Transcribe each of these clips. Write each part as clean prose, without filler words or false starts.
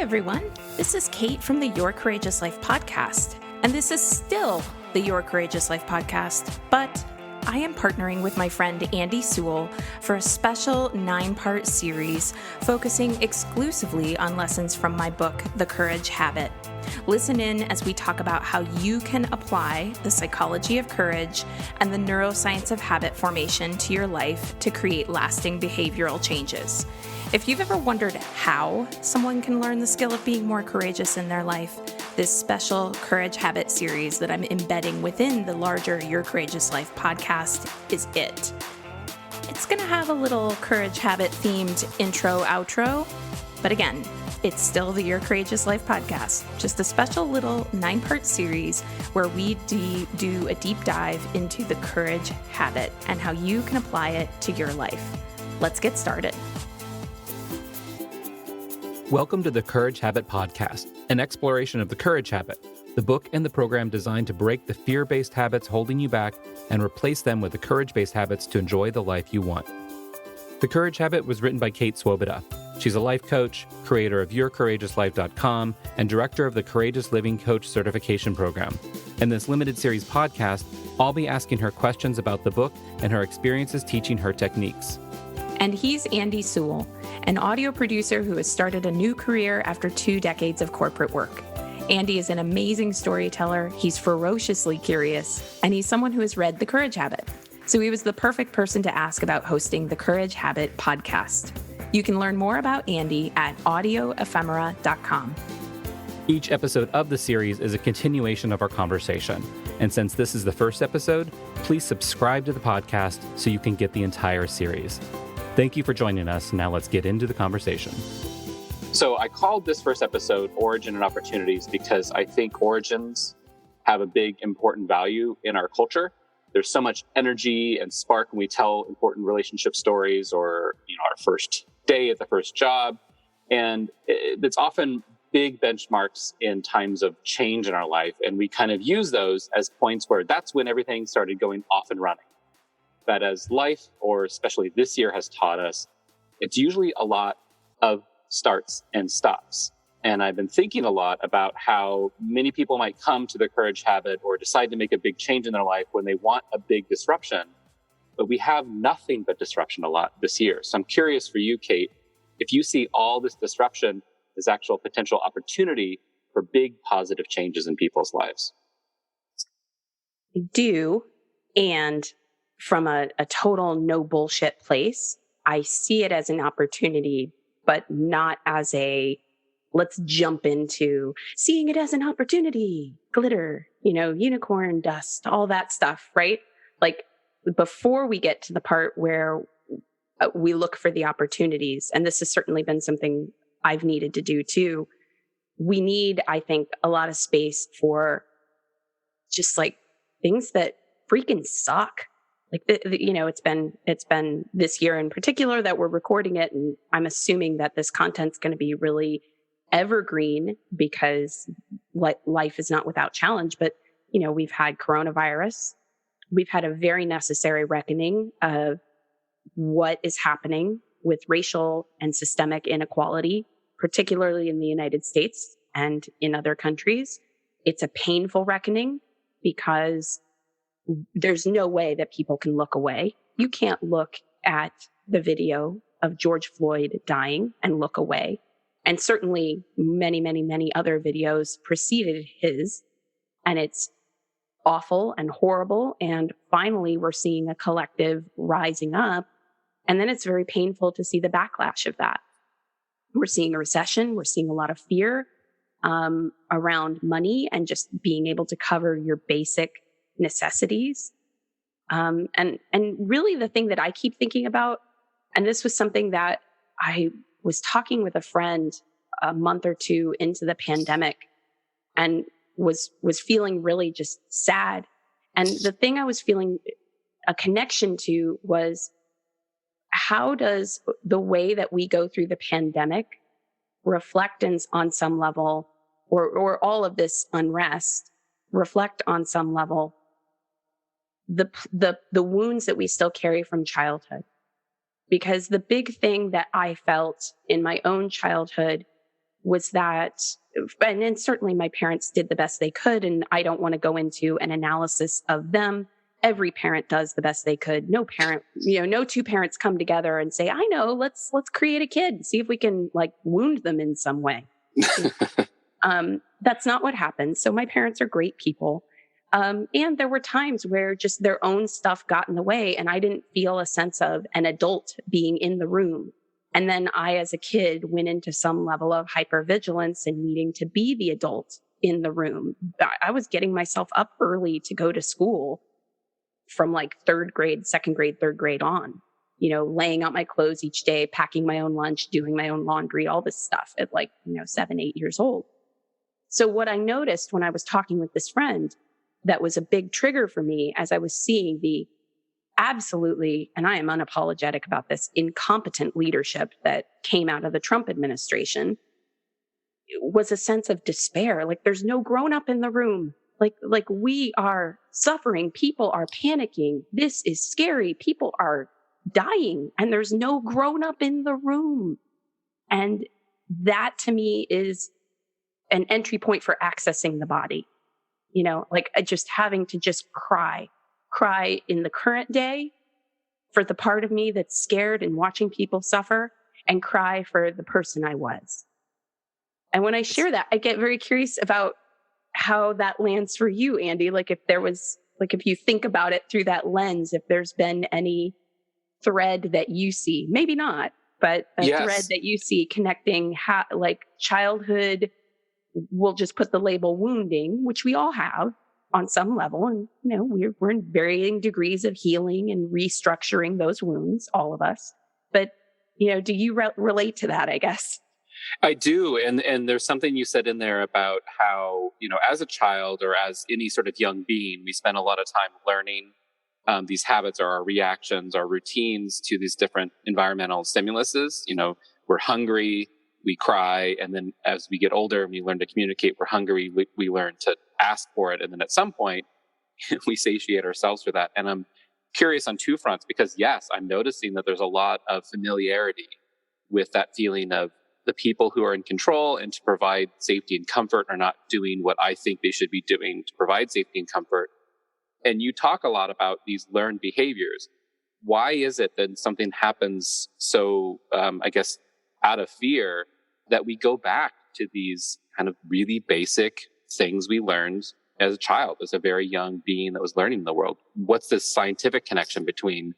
everyone. This is Kate from the Your Courageous Life podcast, and this is still the Your Courageous Life podcast, but I am partnering with my friend Andy Sewell for a special 9-part series focusing exclusively on lessons from my book, The Courage Habit. Listen in as we talk about how you can apply the psychology of courage and the neuroscience of habit formation to your life to create lasting behavioral changes. If you've ever wondered how someone can learn the skill of being more courageous in their life, this special Courage Habit series that I'm embedding within the larger Your Courageous Life podcast is it. It's going to have a little Courage Habit themed intro, outro, but again, it's still the Your Courageous Life podcast, just a special little 9-part series where we do a deep dive into the courage habit and how you can apply it to your life. Let's get started. Welcome to the Courage Habit Podcast, an exploration of the Courage Habit, the book and the program designed to break the fear-based habits holding you back and replace them with the courage-based habits to enjoy the life you want. The Courage Habit was written by Kate Swoboda. She's a life coach, creator of YourCourageousLife.com, and director of the Courageous Living Coach Certification Program. In this limited series podcast, I'll be asking her questions about the book and her experiences teaching her techniques. And he's Andy Sewell, an audio producer who has started a new career after 2 decades of corporate work. Andy is an amazing storyteller, he's ferociously curious, and he's someone who has read The Courage Habit. So he was the perfect person to ask about hosting the Courage Habit podcast. You can learn more about Andy at audioephemera.com. Each episode of the series is a continuation of our conversation. And since this is the first episode, please subscribe to the podcast so you can get the entire series. Thank you for joining us. Now let's get into the conversation. So I called this first episode Origin and Opportunities because I think origins have a big, important value in our culture. There's so much energy and spark when we tell important relationship stories or, our first day at the first job. And it's often big benchmarks in times of change in our life. And we kind of use those as points where that's when everything started going off and running. That as life, or especially this year, has taught us, it's usually a lot of starts and stops. And I've been thinking a lot about how many people might come to the courage habit or decide to make a big change in their life when they want a big disruption. But we have nothing but disruption a lot this year. So I'm curious for you, Kate, if you see all this disruption as actual potential opportunity for big positive changes in people's lives. I do. And from a total no bullshit place, I see it as an opportunity, but not as a let's jump into seeing it as an opportunity, glitter, unicorn dust, all that stuff, right? Like before we get to the part where we look for the opportunities, and this has certainly been something I've needed to do too. We need, I think, a lot of space for just like things that freaking suck. Like, it's been this year in particular that we're recording it. And I'm assuming that this content's going to be really evergreen because life is not without challenge. But, we've had coronavirus. We've had a very necessary reckoning of what is happening with racial and systemic inequality, particularly in the United States and in other countries. It's a painful reckoning because there's no way that people can look away. You can't look at the video of George Floyd dying and look away. And certainly many, many, many other videos preceded his. And it's awful and horrible. And finally, we're seeing a collective rising up. And then it's very painful to see the backlash of that. We're seeing a recession. We're seeing a lot of fear around money and just being able to cover your basic necessities. And really the thing that I keep thinking about, and this was something that I was talking with a friend a month or two into the pandemic and was feeling really just sad. And the thing I was feeling a connection to was, how does the way that we go through the pandemic reflect on some level, or all of this unrest reflect on some level the wounds that we still carry from childhood? Because the big thing that I felt in my own childhood was that, and then certainly my parents did the best they could, and I don't want to go into an analysis of them. Every parent does the best they could. No parent, no two parents come together and say, I know, let's create a kid, see if we can like wound them in some way. That's not what happened. So my parents are great people. And there were times where just their own stuff got in the way, and I didn't feel a sense of an adult being in the room. And then I, as a kid, went into some level of hypervigilance and needing to be the adult in the room. I was getting myself up early to go to school from like third grade, second grade, third grade on, laying out my clothes each day, packing my own lunch, doing my own laundry, all this stuff at like, 7, 8 years old. So what I noticed when I was talking with this friend that was a big trigger for me as I was seeing the absolutely, and I am unapologetic about this, incompetent leadership that came out of the Trump administration, was a sense of despair. Like there's no grown up in the room. Like we are suffering. People are panicking. This is scary. People are dying and there's no grown up in the room. And that to me is an entry point for accessing the body. Like just having to just cry in the current day for the part of me that's scared and watching people suffer, and cry for the person I was. And when I share that, I get very curious about how that lands for you, Andy. Like if you think about it through that lens, if there's been any thread that you see, maybe not, but a thread that you see connecting like childhood, we'll just put the label wounding, which we all have on some level. And, we're in varying degrees of healing and restructuring those wounds, all of us. But, do you relate to that, I guess? I do. And there's something you said in there about how, as a child or as any sort of young being, we spend a lot of time learning these habits or our reactions, our routines to these different environmental stimuluses. We're hungry, we cry, and then as we get older and we learn to communicate, we're hungry, we learn to ask for it. And then at some point, we satiate ourselves for that. And I'm curious on two fronts, because yes, I'm noticing that there's a lot of familiarity with that feeling of the people who are in control and to provide safety and comfort are not doing what I think they should be doing to provide safety and comfort. And you talk a lot about these learned behaviors. Why is it that something happens so, out of fear, that we go back to these kind of really basic things we learned as a child, as a very young being that was learning the world? What's this scientific connection between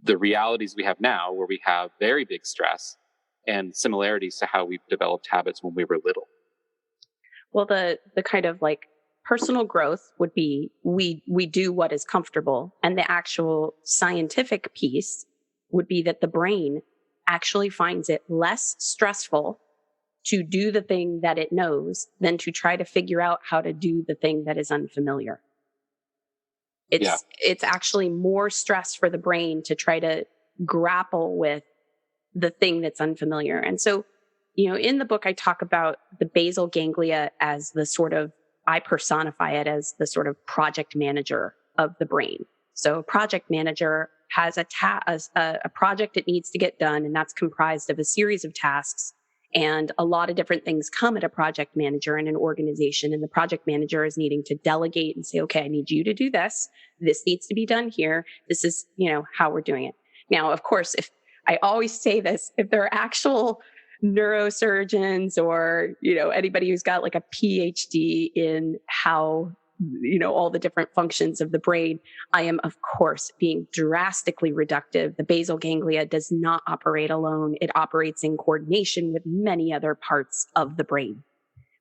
the realities we have now, where we have very big stress, and similarities to how we've developed habits when we were little? Well, the kind of like personal growth would be we do what is comfortable. And the actual scientific piece would be that the brain actually finds it less stressful to do the thing that it knows than to try to figure out how to do the thing that is unfamiliar. It's actually more stress for the brain to try to grapple with the thing that's unfamiliar. And so, in the book, I talk about the basal ganglia as I personify it as the sort of project manager of the brain. So a project manager has a project it needs to get done, and that's comprised of a series of tasks. And a lot of different things come at a project manager in an organization. And the project manager is needing to delegate and say, okay, I need you to do this. This needs to be done here. This is, how we're doing it. Now, of course, if I always say this, if there are actual neurosurgeons or, anybody who's got like a PhD in how, all the different functions of the brain, I am, of course, being drastically reductive. The basal ganglia does not operate alone. It operates in coordination with many other parts of the brain.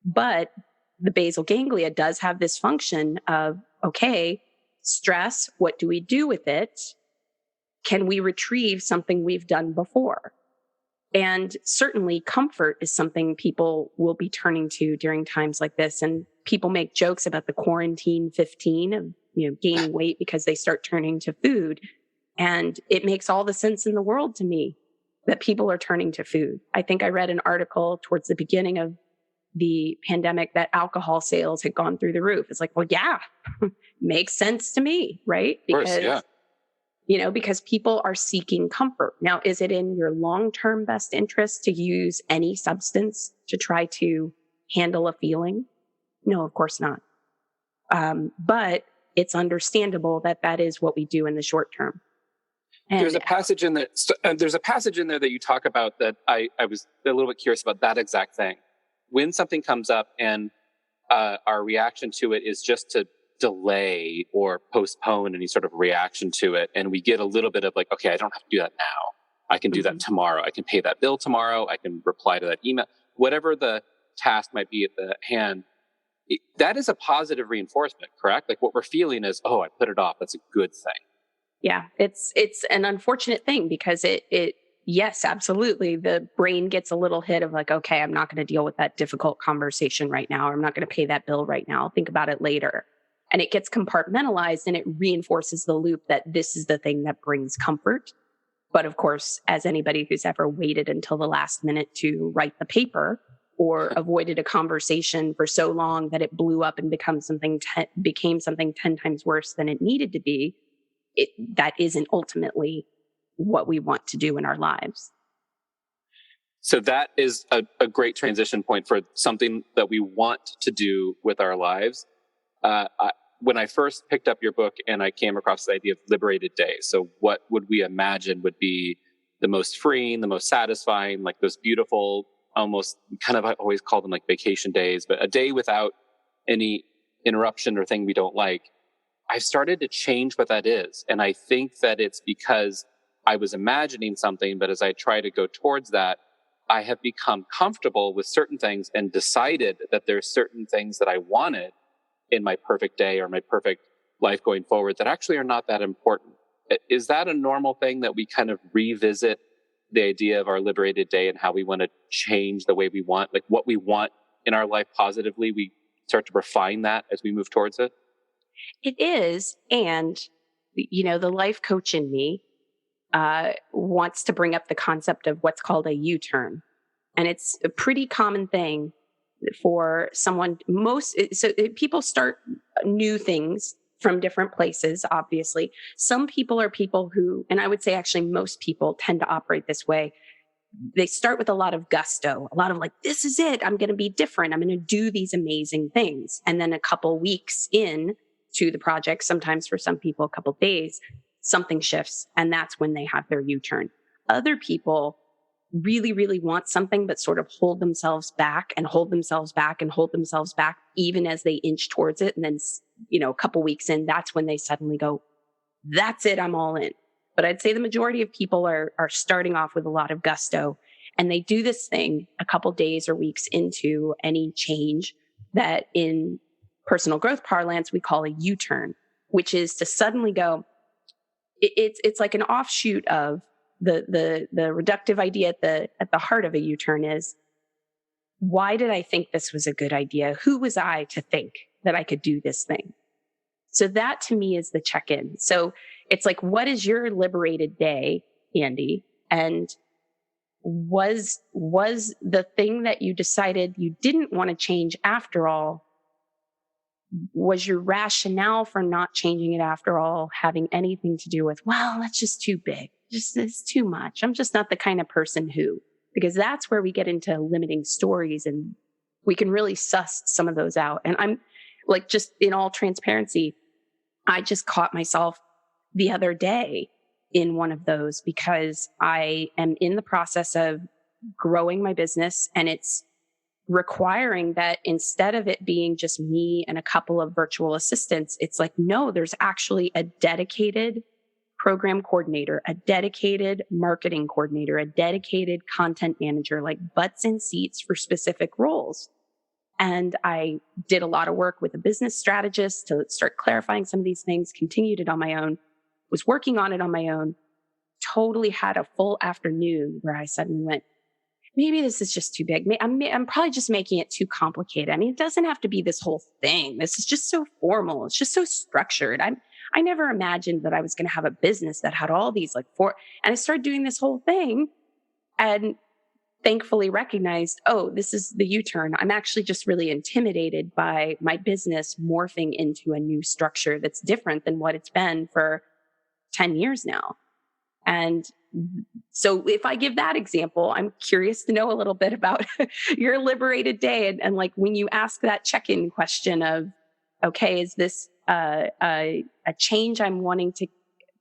But the basal ganglia does have this function of, okay, stress, what do we do with it? Can we retrieve something we've done before? And certainly comfort is something people will be turning to during times like this. And people make jokes about the quarantine 15 of, gaining weight because they start turning to food. And it makes all the sense in the world to me that people are turning to food. I think I read an article towards the beginning of the pandemic that alcohol sales had gone through the roof. It's like, well, yeah, makes sense to me, right? Because, of course, yeah. because people are seeking comfort. Now, is it in your long-term best interest to use any substance to try to handle a feeling? No, of course not. But it's understandable that that is what we do in the short term. And there's a passage in there. There's a passage in there that you talk about that I was a little bit curious about that exact thing. When something comes up and our reaction to it is just to delay or postpone any sort of reaction to it, and we get a little bit of like, okay, I don't have to do that now. I can do that tomorrow. I can pay that bill tomorrow. I can reply to that email. Whatever the task might be at the hand, that is a positive reinforcement, correct? Like what we're feeling is, oh, I put it off. That's a good thing. Yeah, it's an unfortunate thing because it yes, absolutely. The brain gets a little hit of like, okay, I'm not going to deal with that difficult conversation right now. Or I'm not going to pay that bill right now. I'll think about it later. And it gets compartmentalized and it reinforces the loop that this is the thing that brings comfort. But of course, as anybody who's ever waited until the last minute to write the paper or avoided a conversation for so long that it blew up and became something 10 times worse than it needed to be, that isn't ultimately what we want to do in our lives. So that is a great transition point for something that we want to do with our lives. When I first picked up your book and I came across the idea of liberated days, so what would we imagine would be the most freeing, the most satisfying, like those beautiful, almost kind of, I always call them like vacation days, but a day without any interruption or thing we don't like. I've started to change what that is. And I think that it's because I was imagining something, but as I try to go towards that, I have become comfortable with certain things and decided that there's certain things that I wanted in my perfect day or my perfect life going forward that actually are not that important. Is that a normal thing that we kind of revisit the idea of our liberated day and how we want to change the way we want, like what we want in our life positively? We start to refine that as we move towards it. It is. And, the life coach in me wants to bring up the concept of what's called a U-turn. And it's a pretty common thing for someone. People start new things from different places, obviously. Some people are people who, and I would say actually most people tend to operate this way. They start with a lot of gusto, a lot of like, this is it. I'm going to be different. I'm going to do these amazing things. And then a couple weeks in to the project, sometimes for some people, a couple days, something shifts. And that's when they have their U-turn. Other people really, really want something, but sort of hold themselves back and hold themselves back and hold themselves back, even as they inch towards it. And then, a couple weeks in, that's when they suddenly go, that's it, I'm all in. But I'd say the majority of people are starting off with a lot of gusto, and they do this thing a couple days or weeks into any change that in personal growth parlance, we call a U-turn, which is to suddenly go, it's like an offshoot of the reductive idea at the heart of a U-turn is, why did I think this was a good idea? Who was I to think that I could do this thing? So that to me is the check-in. So it's like, what is your liberated day, Andy? And was the thing that you decided you didn't want to change after all, was your rationale for not changing it after all having anything to do with, well, that's just too big. It's too much. I'm just not the kind of person who, because that's where we get into limiting stories and we can really suss some of those out. And I'm like, just in all transparency, I just caught myself the other day in one of those because I am in the process of growing my business, and it's requiring that instead of it being just me and a couple of virtual assistants, it's like, no, there's actually a dedicated program coordinator, a dedicated marketing coordinator, a dedicated content manager, like butts in seats for specific roles. And I did a lot of work with a business strategist to start clarifying some of these things, continued it on my own, was working on it on my own, totally had a full afternoon where I suddenly went, maybe this is just too big. I'm probably just making it too complicated. I mean, it doesn't have to be this whole thing. This is just so formal. It's just so structured. I never imagined that I was going to have a business that had all these and I started doing this whole thing and thankfully recognized, oh, this is the U-turn. I'm actually just really intimidated by my business morphing into a new structure that's different than what it's been for 10 years now. And so if I give that example, I'm curious to know a little bit about your liberated day. And like when you ask that check-in question of, okay, is this a change I'm wanting to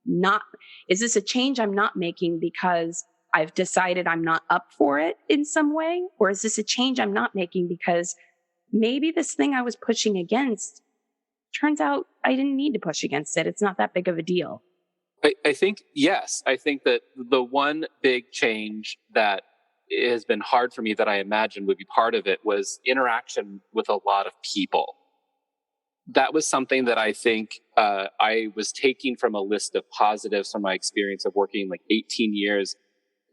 not, is this a change I'm not making because I've decided I'm not up for it in some way? Or is this a change I'm not making because maybe this thing I was pushing against, turns out I didn't need to push against it. It's not that big of a deal. I think, yes. I think that the one big change that has been hard for me that I imagine would be part of it was interaction with a lot of people. That was something that I think I was taking from a list of positives from my experience of working like 18 years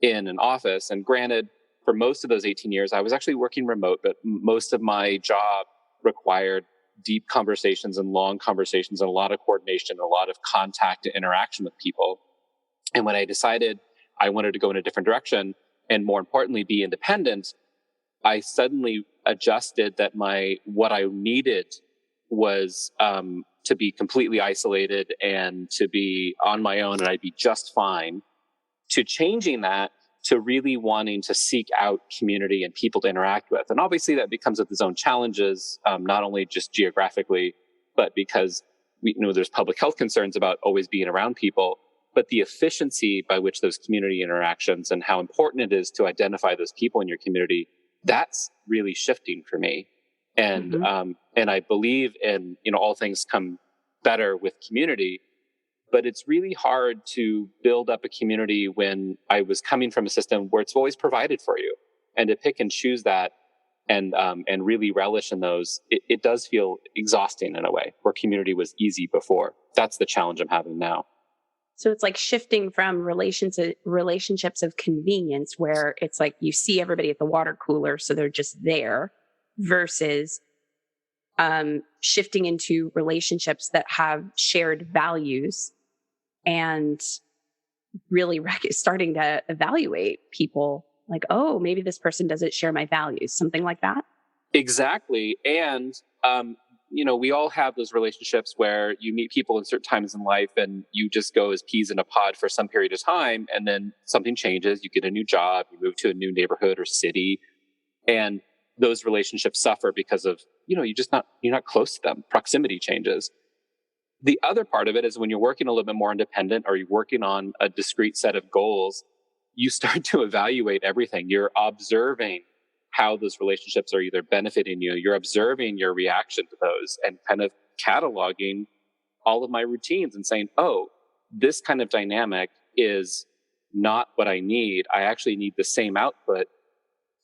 in an office. And granted, for most of those 18 years, I was actually working remote, but most of my job required deep conversations and long conversations and a lot of coordination, a lot of contact and interaction with people. And when I decided I wanted to go in a different direction and more importantly, be independent, I suddenly adjusted that what I needed was to be completely isolated and to be on my own and I'd be just fine, to changing that to really wanting to seek out community and people to interact with. And obviously that becomes with its own challenges, not only just geographically, but because there's public health concerns about always being around people, but the efficiency by which those community interactions and how important it is to identify those people in your community, that's really shifting for me. And, and I believe in, all things come better with community. But it's really hard to build up a community when I was coming from a system where it's always provided for you, and to pick and choose that and really relish in those. It does feel exhausting in a way where community was easy before. That's the challenge I'm having now. So it's like shifting from relationships of convenience where it's like you see everybody at the water cooler, so they're just there, versus shifting into relationships that have shared values and really starting to evaluate people like, oh, maybe this person doesn't share my values, something like that. Exactly. And, we all have those relationships where you meet people in certain times in life and you just go as peas in a pod for some period of time. And then something changes, you get a new job, you move to a new neighborhood or city, and those relationships suffer because of, you're not close to them. Proximity changes. The other part of it is when you're working a little bit more independent or you're working on a discrete set of goals, you start to evaluate everything. You're observing how those relationships are either benefiting you. You're observing your reaction to those and kind of cataloging all of my routines and saying, oh, this kind of dynamic is not what I need. I actually need the same output,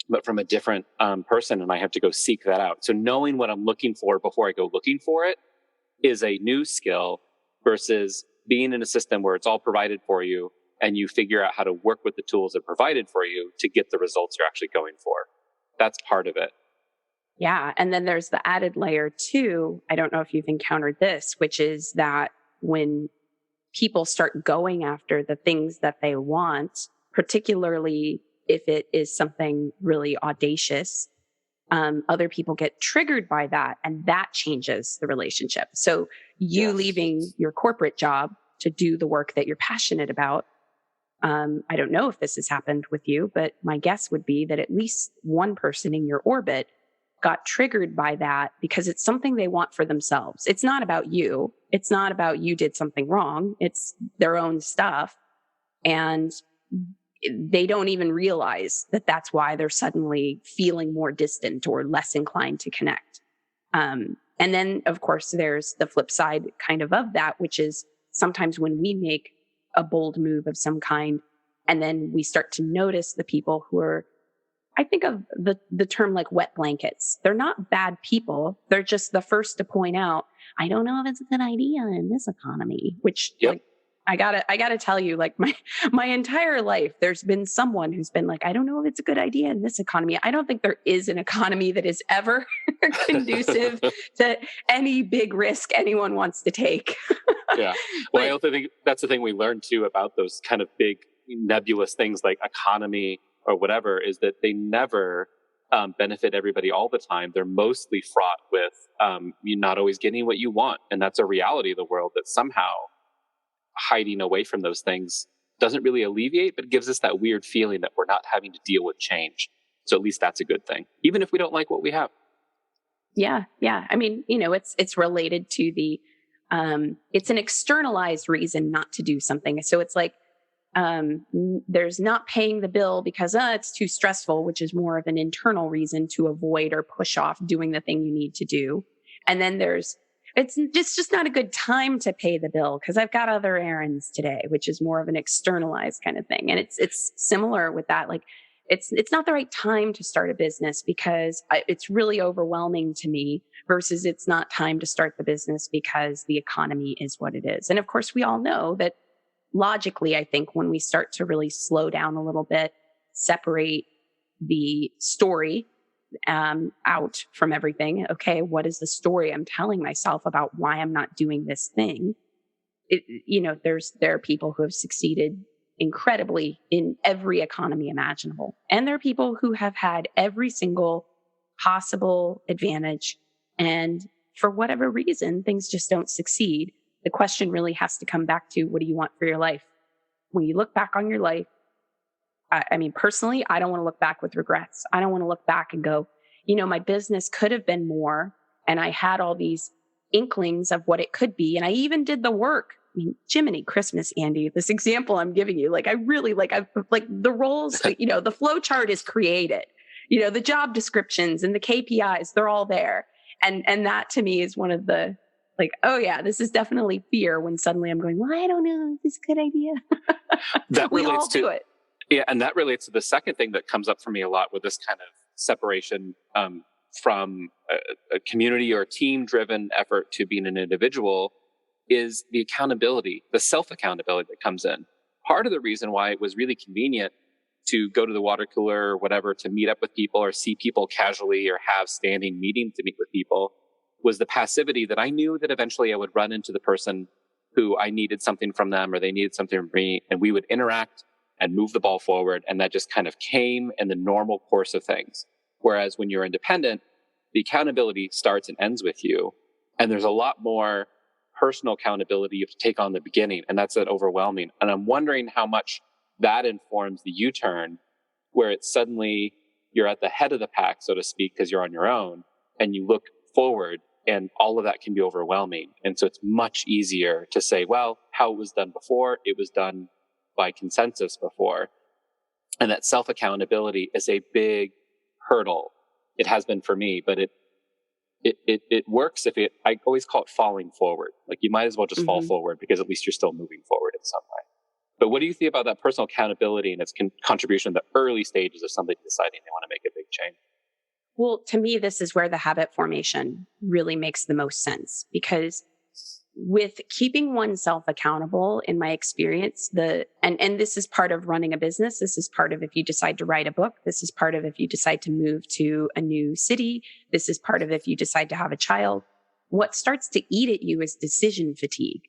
but from a different person, and I have to go seek that out. So knowing what I'm looking for before I go looking for it is a new skill versus being in a system where it's all provided for you and you figure out how to work with the tools that are provided for you to get the results you're actually going for. That's part of it. Yeah. And then there's the added layer too. I don't know if you've encountered this, which is that when people start going after the things that they want, particularly if it is something really audacious, other people get triggered by that, and that changes the relationship. So you leaving your corporate job to do the work that you're passionate about. I don't know if this has happened with you, but my guess would be that at least one person in your orbit got triggered by that because it's something they want for themselves. It's not about you. It's not about you did something wrong. It's their own stuff. And they don't even realize that that's why they're suddenly feeling more distant or less inclined to connect. And then, of course, there's the flip side kind of that, which is sometimes when we make a bold move of some kind, and then we start to notice the people who are, I think of the term like wet blankets. They're not bad people. They're just the first to point out, I don't know if it's a good idea in this economy, which like, I gotta tell you, like my entire life, there's been someone who's been like, I don't know if it's a good idea in this economy. I don't think there is an economy that is ever conducive to any big risk anyone wants to take. Yeah. Well, I also think that's the thing we learned too about those kind of big nebulous things like economy or whatever, is that they never benefit everybody all the time. They're mostly fraught with you not always getting what you want. And that's a reality of the world that somehow hiding away from those things doesn't really alleviate, but gives us that weird feeling that we're not having to deal with change. So at least that's a good thing, even if we don't like what we have. Yeah. Yeah. I mean, it's related to it's an externalized reason not to do something. So it's like, there's not paying the bill because it's too stressful, which is more of an internal reason to avoid or push off doing the thing you need to do. And then it's just not a good time to pay the bill because I've got other errands today, which is more of an externalized kind of thing. And it's similar with that. Like it's not the right time to start a business because it's really overwhelming to me versus it's not time to start the business because the economy is what it is. And of course, we all know that logically, I think when we start to really slow down a little bit, separate the story out from everything. Okay, what is the story I'm telling myself about why I'm not doing this thing? There are people who have succeeded incredibly in every economy imaginable, and there are people who have had every single possible advantage, and for whatever reason, things just don't succeed. The question really has to come back to, what do you want for your life? When you look back on your life, I mean, personally, I don't want to look back with regrets. I don't want to look back and go, my business could have been more. And I had all these inklings of what it could be. And I even did the work. I mean, Jiminy Christmas, Andy, this example I'm giving you, like, I really I've the roles, the flow chart is created, the job descriptions and the KPIs, they're all there. And that to me is one of the, like, oh yeah, this is definitely fear when suddenly I'm going, well, I don't know, is this a good idea? That we relates all do it. Yeah, and that relates to the second thing that comes up for me a lot with this kind of separation from a community or team-driven effort to being an individual is the accountability, the self-accountability that comes in. Part of the reason why it was really convenient to go to the water cooler or whatever to meet up with people or see people casually or have standing meetings to meet with people was the passivity that I knew that eventually I would run into the person who I needed something from them or they needed something from me, and we would interact and move the ball forward. And that just kind of came in the normal course of things. Whereas when you're independent, the accountability starts and ends with you. And there's a lot more personal accountability you have to take on the beginning. And that's that overwhelming. And I'm wondering how much that informs the U-turn, where it's suddenly you're at the head of the pack, so to speak, because you're on your own, and you look forward and all of that can be overwhelming. And so it's much easier to say, well, how it was done before, it was done by consensus before. And that self-accountability is a big hurdle. It has been for me, but it works I always call it falling forward. Like you might as well just fall forward because at least you're still moving forward in some way. But what do you think about that personal accountability and its contribution in the early stages of somebody deciding they want to make a big change? Well, to me, this is where the habit formation really makes the most sense, because with keeping oneself accountable, in my experience, and this is part of running a business. This is part of if you decide to write a book. This is part of if you decide to move to a new city. This is part of if you decide to have a child. What starts to eat at you is decision fatigue.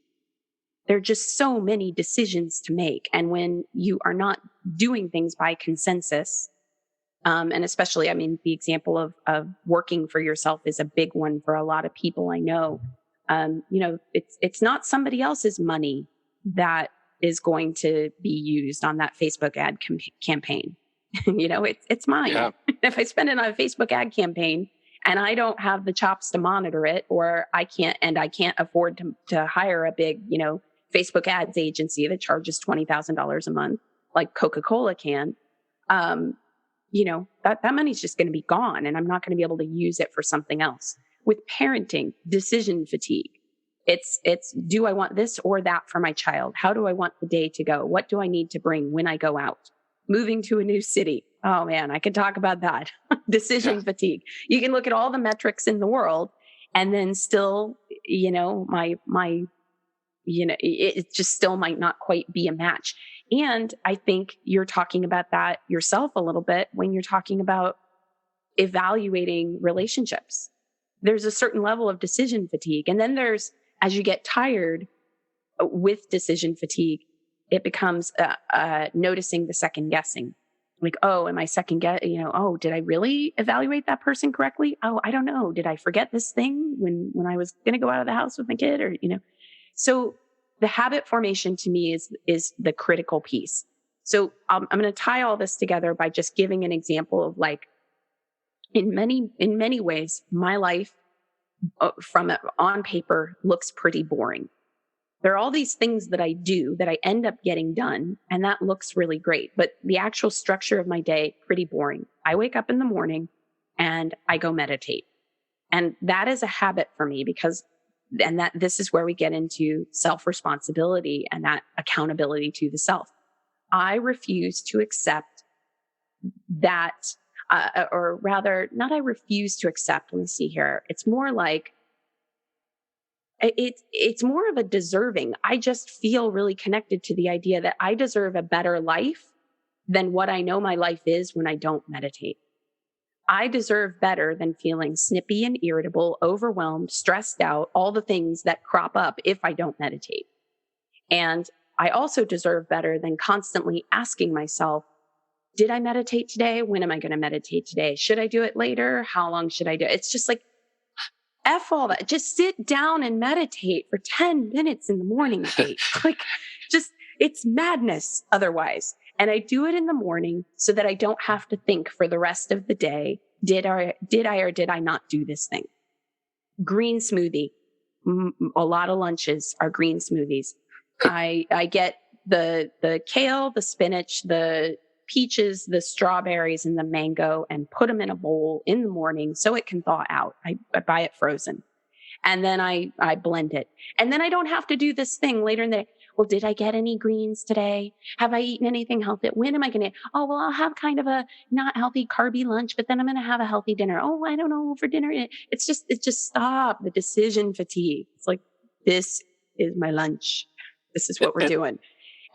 There are just so many decisions to make. And when you are not doing things by consensus, and especially, I mean, the example of working for yourself is a big one for a lot of people I know. It's not somebody else's money that is going to be used on that Facebook ad campaign. It's mine. Yeah. If I spend it on a Facebook ad campaign and I don't have the chops to monitor it, or I can't afford to hire a big, Facebook ads agency that charges $20,000 a month, like Coca-Cola can, that money's just going to be gone, and I'm not going to be able to use it for something else. With parenting, decision fatigue. It's do I want this or that for my child? How do I want the day to go? What do I need to bring when I go out? Moving to a new city. Oh man, I could talk about that. Decision fatigue. You can look at all the metrics in the world and then still, it just still might not quite be a match. And I think you're talking about that yourself a little bit when you're talking about evaluating relationships. There's a certain level of decision fatigue. And then as you get tired with decision fatigue, it becomes noticing the second guessing. Like, oh, am I second guessing? Did I really evaluate that person correctly? Oh, I don't know. Did I forget this thing when I was going to go out of the house with my kid? So the habit formation to me is the critical piece. So I'm going to tie all this together by just giving an example of like, in many ways, my life from on paper looks pretty boring. There are all these things that I do that I end up getting done, and that looks really great. But the actual structure of my day, pretty boring. I wake up in the morning and I go meditate. And that is a habit for me that this is where we get into self-responsibility and that accountability to the self. I refuse to accept that, or rather, not I refuse to accept. Let me see here. It's more like, it's more of a deserving. I just feel really connected to the idea that I deserve a better life than what I know my life is when I don't meditate. I deserve better than feeling snippy and irritable, overwhelmed, stressed out, all the things that crop up if I don't meditate. And I also deserve better than constantly asking myself, did I meditate today? When am I going to meditate today? Should I do it later? How long should I do it? It's just like, F all that. Just sit down and meditate for 10 minutes in the morning, Kate. Like, just, it's madness otherwise. And I do it in the morning so that I don't have to think for the rest of the day, did I or did I not do this thing? Green smoothie. A lot of lunches are green smoothies. I get the kale, the spinach, the peaches, the strawberries, and the mango, and put them in a bowl in the morning so it can thaw out. I buy it frozen. And then I blend it. And then I don't have to do this thing later in the day. Well, did I get any greens today? Have I eaten anything healthy? When am I going to? Oh, well, I'll have kind of a not healthy carby lunch, but then I'm going to have a healthy dinner. Oh, I don't know for dinner. It's just stop the decision fatigue. It's like, this is my lunch. This is what we're doing.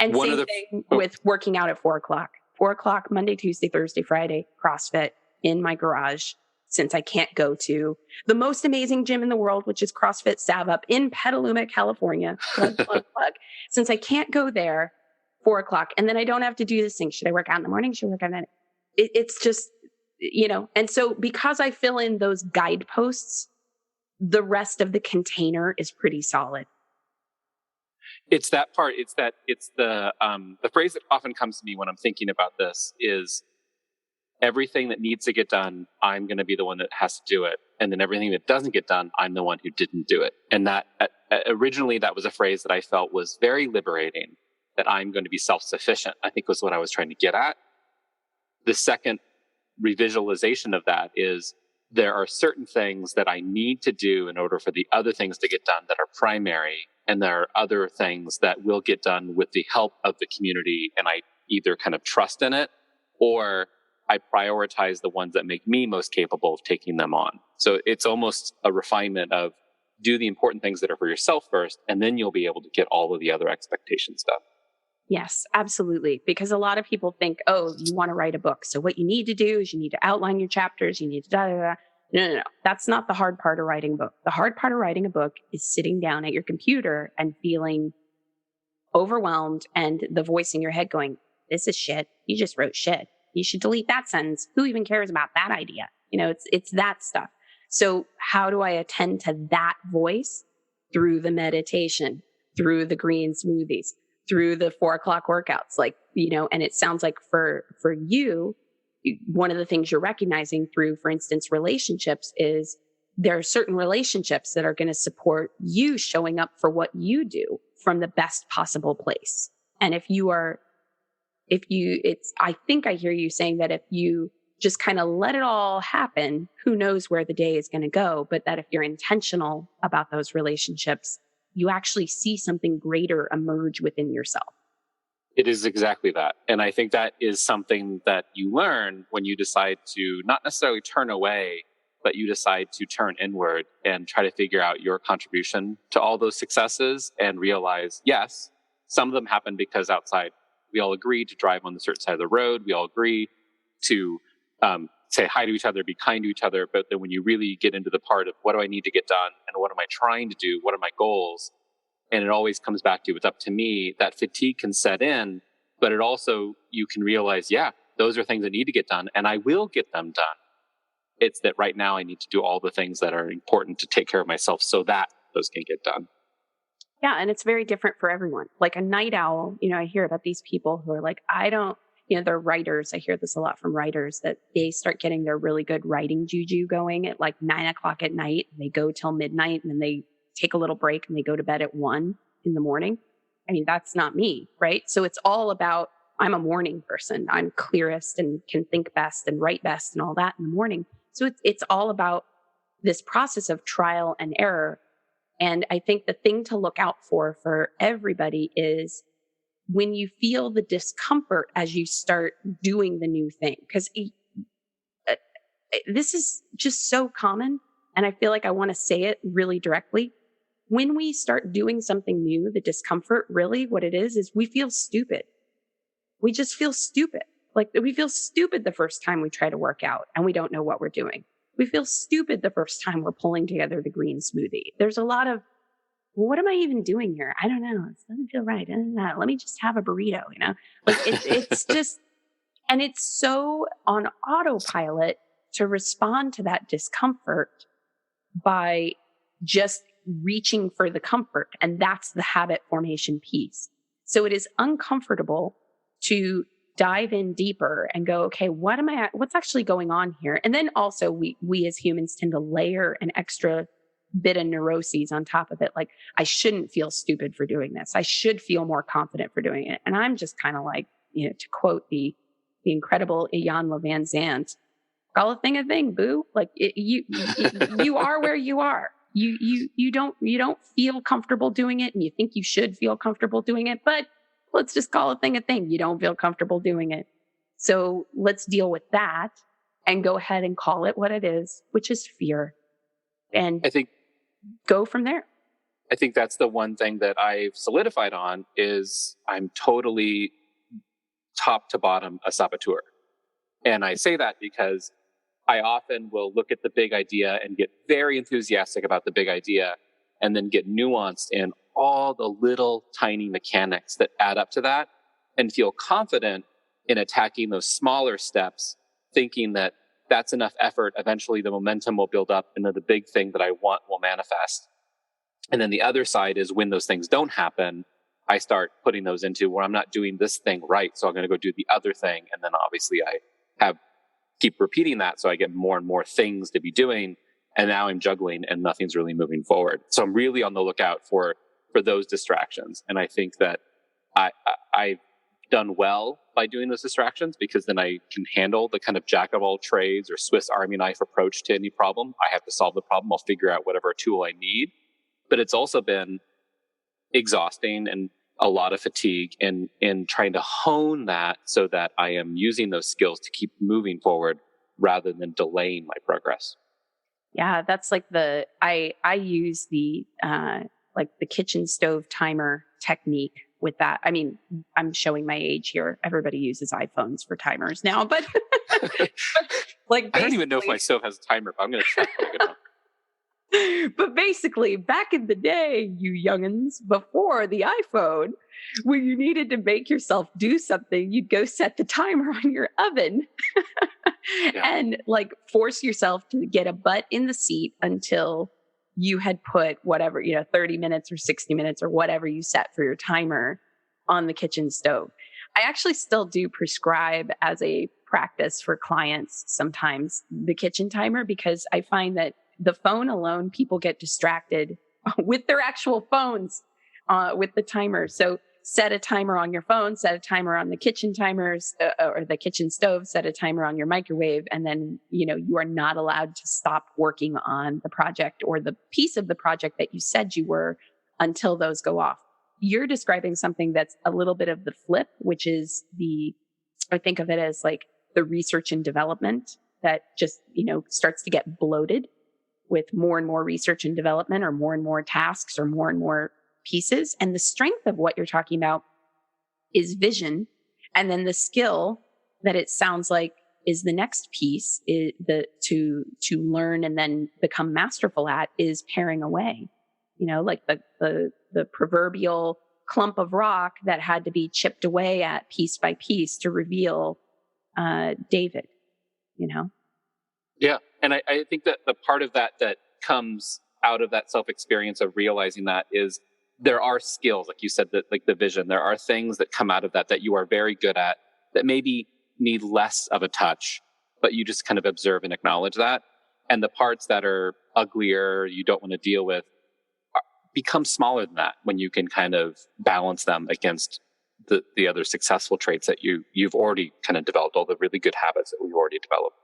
And same thing with working out at 4:00. 4:00, Monday, Tuesday, Thursday, Friday, CrossFit in my garage, since I can't go to the most amazing gym in the world, which is CrossFit Sav in Petaluma, California. Plug. Since I can't go there, 4:00, and then I don't have to do this thing. Should I work out in the morning? Should I work out at night? It's just, and so because I fill in those guideposts, the rest of the container is pretty solid. It's that part. It's the phrase that often comes to me when I'm thinking about this is, everything that needs to get done, I'm going to be the one that has to do it. And then everything that doesn't get done, I'm the one who didn't do it. And that originally that was a phrase that I felt was very liberating, that I'm going to be self-sufficient, I think was what I was trying to get at. The second revisualization of that is, there are certain things that I need to do in order for the other things to get done that are primary. And there are other things that will get done with the help of the community. And I either kind of trust in it, or I prioritize the ones that make me most capable of taking them on. So it's almost a refinement of, do the important things that are for yourself first, and then you'll be able to get all of the other expectation stuff. Yes, absolutely. Because a lot of people think, oh, you want to write a book. So what you need to do is you need to outline your chapters. You need to da. No. That's not the hard part of writing a book. The hard part of writing a book is sitting down at your computer and feeling overwhelmed, and the voice in your head going, this is shit. You just wrote shit. You should delete that sentence. Who even cares about that idea? It's that stuff. So how do I attend to that voice? Through the meditation, through the green smoothies, through the 4:00 workouts, and it sounds like for you, one of the things you're recognizing through, for instance, relationships, is there are certain relationships that are going to support you showing up for what you do from the best possible place. And I think I hear you saying that if you just kind of let it all happen, who knows where the day is going to go, but that if you're intentional about those relationships, you actually see something greater emerge within yourself. It is exactly that. And I think that is something that you learn when you decide to not necessarily turn away, but you decide to turn inward and try to figure out your contribution to all those successes, and realize, yes, some of them happen because outside we all agree to drive on the certain side of the road. We all agree to say hi to each other, be kind to each other. But then when you really get into the part of, what do I need to get done? And what am I trying to do? What are my goals? And it always comes back to, it's up to me. That fatigue can set in, but it also, you can realize, yeah, those are things that need to get done, and I will get them done. It's that right now I need to do all the things that are important to take care of myself so that those can get done. Yeah. And it's very different for everyone. Like a night owl, I hear about these people who are like, they're writers. I hear this a lot from writers that they start getting their really good writing juju going at like 9 o'clock at night. They go till midnight and then they take a little break and they go to bed at 1 a.m. I mean, that's not me, right? So it's all about, I'm a morning person. I'm clearest and can think best and write best and all that in the morning. So it's all about this process of trial and error. And I think the thing to look out for everybody is when you feel the discomfort as you start doing the new thing, because this is just so common. And I feel like I want to say it really directly. When we start doing something new, the discomfort, really what it is we feel stupid. We just feel stupid. Like we feel stupid the first time we try to work out and we don't know what we're doing. We feel stupid the first time we're pulling together the green smoothie. There's a lot of, well, what am I even doing here? I don't know. It doesn't feel right. Let me just have a burrito, Like it's just, and it's so on autopilot to respond to that discomfort by just reaching for the comfort. And that's the habit formation piece. So it is uncomfortable to dive in deeper and go, okay, what's actually going on here? And then also we as humans tend to layer an extra bit of neuroses on top of it. Like, I shouldn't feel stupid for doing this. I should feel more confident for doing it. And I'm just kind of like, to quote the incredible Ian Van Zandt, call a thing, boo. Like you are where you are. You don't feel comfortable doing it and you think you should feel comfortable doing it, but let's just call a thing. You don't feel comfortable doing it. So let's deal with that and go ahead and call it what it is, which is fear. And I think go from there. I think that's the one thing that I've solidified on is I'm totally top to bottom a saboteur. And I say that because I often will look at the big idea and get very enthusiastic about the big idea and then get nuanced in all the little tiny mechanics that add up to that and feel confident in attacking those smaller steps, thinking that that's enough effort. Eventually the momentum will build up and then the big thing that I want will manifest. And then the other side is when those things don't happen, I start putting those into where I'm not doing this thing right. So I'm going to go do the other thing. And then obviously I keep repeating that. So I get more and more things to be doing. And now I'm juggling and nothing's really moving forward. So I'm really on the lookout for those distractions. And I think that I've done well by doing those distractions because then I can handle the kind of jack of all trades or Swiss Army knife approach to any problem. I have to solve the problem. I'll figure out whatever tool I need. But it's also been exhausting and a lot of fatigue in trying to hone that so that I am using those skills to keep moving forward rather than delaying my progress. Yeah, that's like I use the like the kitchen stove timer technique with that. I mean, I'm showing my age here. Everybody uses iPhones for timers now, but like I don't even know if my stove has a timer, but I'm going to check when I get home. But basically, back in the day, you youngins, before the iPhone, when you needed to make yourself do something, you'd go set the timer on your oven and like force yourself to get a butt in the seat until you had put whatever, 30 minutes or 60 minutes or whatever you set for your timer on the kitchen stove. I actually still do prescribe as a practice for clients sometimes the kitchen timer because I find that the phone alone, people get distracted with their actual phones with the timer. So set a timer on your phone, set a timer on the kitchen timers or the kitchen stove, set a timer on your microwave. And then, you are not allowed to stop working on the project or the piece of the project that you said you were until those go off. You're describing something that's a little bit of the flip, which is I think of it as like the research and development that just, starts to get bloated with more and more research and development or more and more tasks or more and more pieces. And the strength of what you're talking about is vision. And then the skill that it sounds like is the next piece is to learn and then become masterful at is paring away, like the proverbial clump of rock that had to be chipped away at piece by piece to reveal David, Yeah. And I think that the part of that comes out of that self-experience of realizing that is there are skills, like you said, that like the vision, there are things that come out of that you are very good at that maybe need less of a touch, but you just kind of observe and acknowledge that. And the parts that are uglier, you don't want to deal with, become smaller than that when you can kind of balance them against the other successful traits that you've already kind of developed, all the really good habits that we've already developed.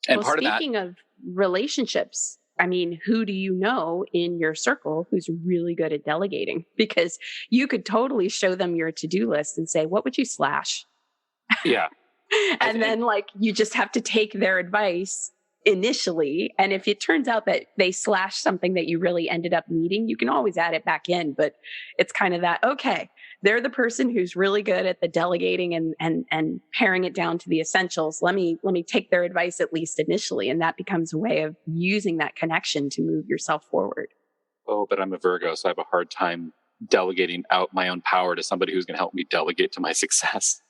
And well, part speaking of relationships, I mean, who do you know in your circle who's really good at delegating? Because you could totally show them your to-do list and say, what would you slash? Yeah. And then like, you just have to take their advice initially. And if it turns out that they slashed something that you really ended up needing, you can always add it back in. But it's kind of that, okay, they're the person who's really good at the delegating and paring it down to the essentials. Let me take their advice at least initially. And that becomes a way of using that connection to move yourself forward. Oh, but I'm a Virgo, so I have a hard time delegating out my own power to somebody who's going to help me delegate to my success.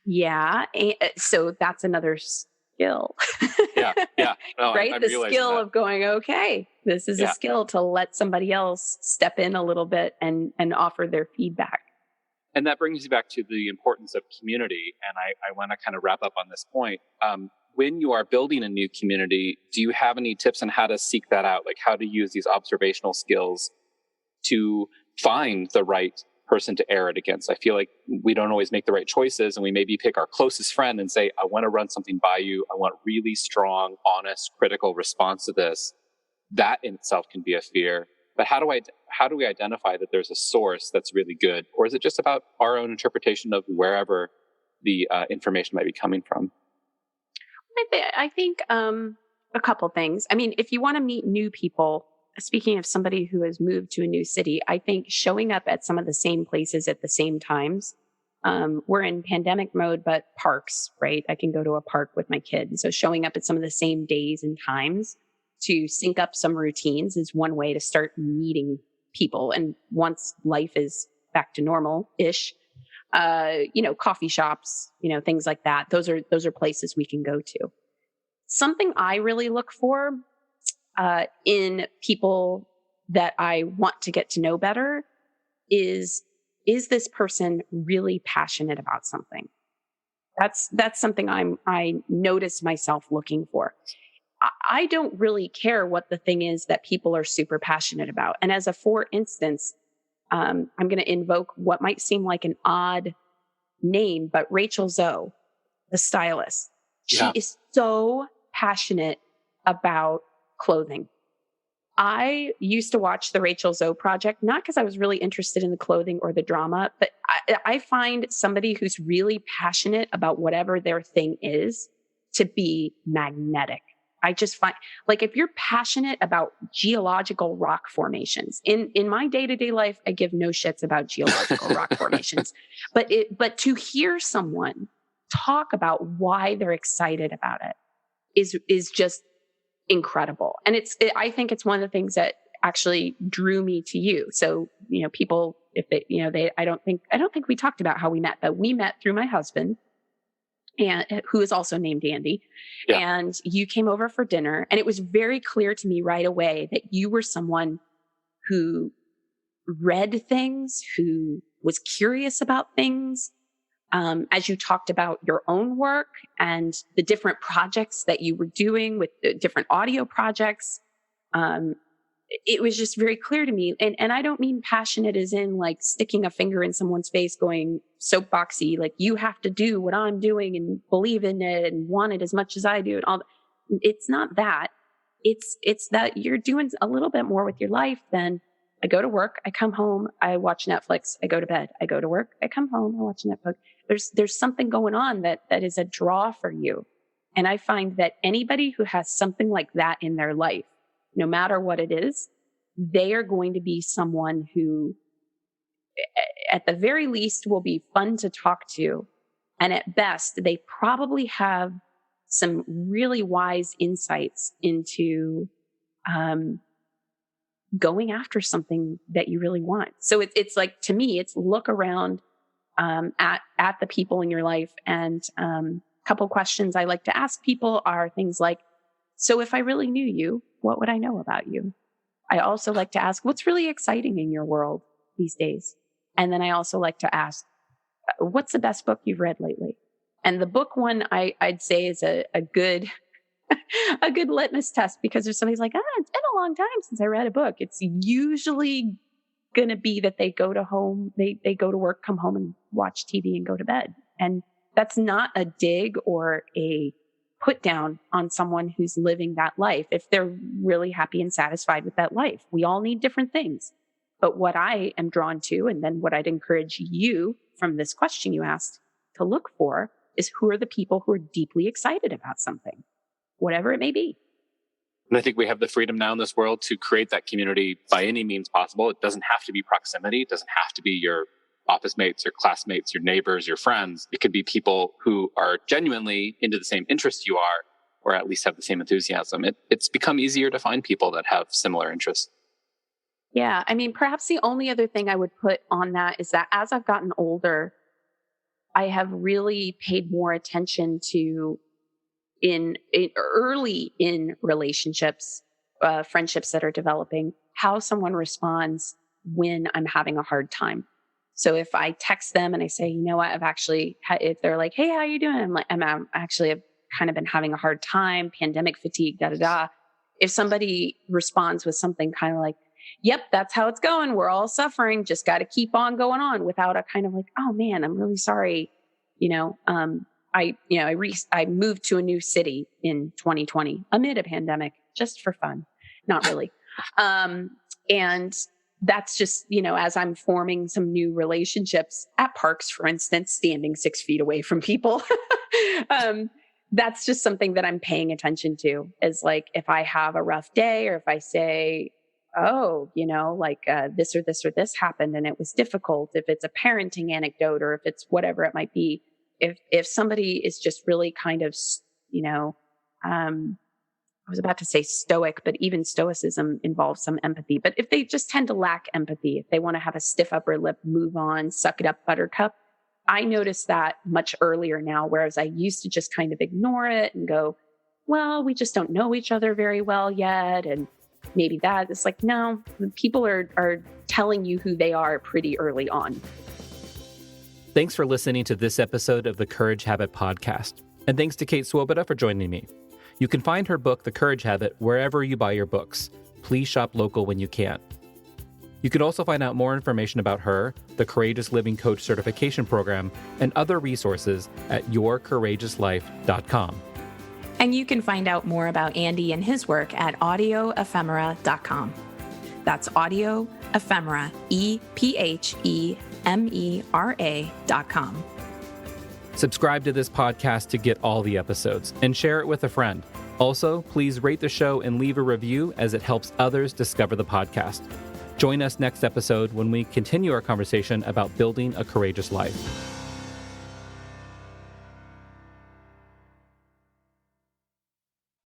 Yeah. So that's another skill. Yeah. No, right? I'm the skill of going, okay, this is a skill to let somebody else step in a little bit and offer their feedback. And that brings you back to the importance of community. And I want to kind of wrap up on this point. When you are building a new community, do you have any tips on how to seek that out? Like how to use these observational skills to find the right person to air it against? I feel like we don't always make the right choices, and we maybe pick our closest friend and say, I want to run something by you. I want really strong, honest, critical response to this. That in itself can be a fear. But how do we identify that there's a source that's really good? Or is it just about our own interpretation of wherever the information might be coming from? I think a couple things. I mean, if you want to meet new people, speaking of somebody who has moved to a new city, I think showing up at some of the same places at the same times. We're in pandemic mode, but parks, right? I can go to a park with my kid. And so showing up at some of the same days and times to sync up some routines is one way to start meeting people. And once life is back to normal-ish, coffee shops, things like that. Those are places we can go to. Something I really look for in people that I want to get to know better is this person really passionate about something? That's something I notice myself looking for. I don't really care what the thing is that people are super passionate about. And as a for instance, I'm going to invoke what might seem like an odd name, but Rachel Zoe, the stylist, she is so passionate about clothing. I used to watch the Rachel Zoe project, not because I was really interested in the clothing or the drama, but I find somebody who's really passionate about whatever their thing is to be magnetic. I just find, like, if you're passionate about geological rock formations, in my day-to-day life, I give no shits about geological rock formations, but to hear someone talk about why they're excited about it is just incredible. And I think it's one of the things that actually drew me to you. So, people, if they, I don't think we talked about how we met, but we met through my husband, and who is also named Andy. Yeah. And you came over for dinner, and it was very clear to me right away that you were someone who read things, who was curious about things. As you talked about your own work and the different projects that you were doing with the different audio projects, it was just very clear to me. And I don't mean passionate as in like sticking a finger in someone's face going soapboxy, like you have to do what I'm doing and believe in it and want it as much as I do and all. It's not that. It's that you're doing a little bit more with your life than I go to work, I come home, I watch Netflix, I go to bed, I go to work, I come home, I watch Netflix. There's something going on that is a draw for you. And I find that anybody who has something like that in their life, no matter what it is, they are going to be someone who, at the very least, will be fun to talk to. And at best, they probably have some really wise insights into going after something that you really want. So it's like, to me, it's look around at the people in your life. And a couple questions I like to ask people are things like, so if I really knew you, what would I know about you? I also like to ask, what's really exciting in your world these days? And then I also like to ask, what's the best book you've read lately? And the book one I'd say is a good a good litmus test, because if somebody's like, it's been a long time since I read a book, it's usually going to be that they go to work, come home and watch TV and go to bed. And that's not a dig or a put down on someone who's living that life if they're really happy and satisfied with that life. We all need different things. But what I am drawn to, and then what I'd encourage you from this question you asked to look for, is who are the people who are deeply excited about something, whatever it may be. And I think we have the freedom now in this world to create that community by any means possible. It doesn't have to be proximity. It doesn't have to be your office mates, your classmates, your neighbors, your friends. It could be people who are genuinely into the same interests you are, or at least have the same enthusiasm. It's become easier to find people that have similar interests. Yeah. I mean, perhaps the only other thing I would put on that is that as I've gotten older, I have really paid more attention to in early in relationships, friendships that are developing, how someone responds when I'm having a hard time. So if I text them and I say, you know what, if they're like, hey, how you doing? I'm like, I've kind of been having a hard time, pandemic fatigue, da da da. If somebody responds with something kind of like, yep, that's how it's going, we're all suffering, just got to keep on going on, without a kind of like, oh man, I'm really sorry, I moved to a new city in 2020 amid a pandemic, just for fun. Not really. And that's just, as I'm forming some new relationships at parks, for instance, standing 6 feet away from people. That's just something that I'm paying attention to, is like, if I have a rough day, or if I say, oh, this or this or this happened and it was difficult, if it's a parenting anecdote, or if it's whatever it might be. If somebody is just really kind of, I was about to say stoic, but even stoicism involves some empathy. But if they just tend to lack empathy, if they want to have a stiff upper lip, move on, suck it up, buttercup, I notice that much earlier now, whereas I used to just kind of ignore it and go, well, we just don't know each other very well yet. And maybe that is like, no, people are telling you who they are pretty early on. Thanks for listening to this episode of the Courage Habit podcast. And thanks to Kate Swoboda for joining me. You can find her book, The Courage Habit, wherever you buy your books. Please shop local when you can. You can also find out more information about her, the Courageous Living Coach Certification Program, and other resources at yourcourageouslife.com. And you can find out more about Andy and his work at audioephemera.com. That's audio ephemera, EPHEMERA.com. Subscribe to this podcast to get all the episodes and share it with a friend. Also, please rate the show and leave a review, as it helps others discover the podcast. Join us next episode when we continue our conversation about building a courageous life.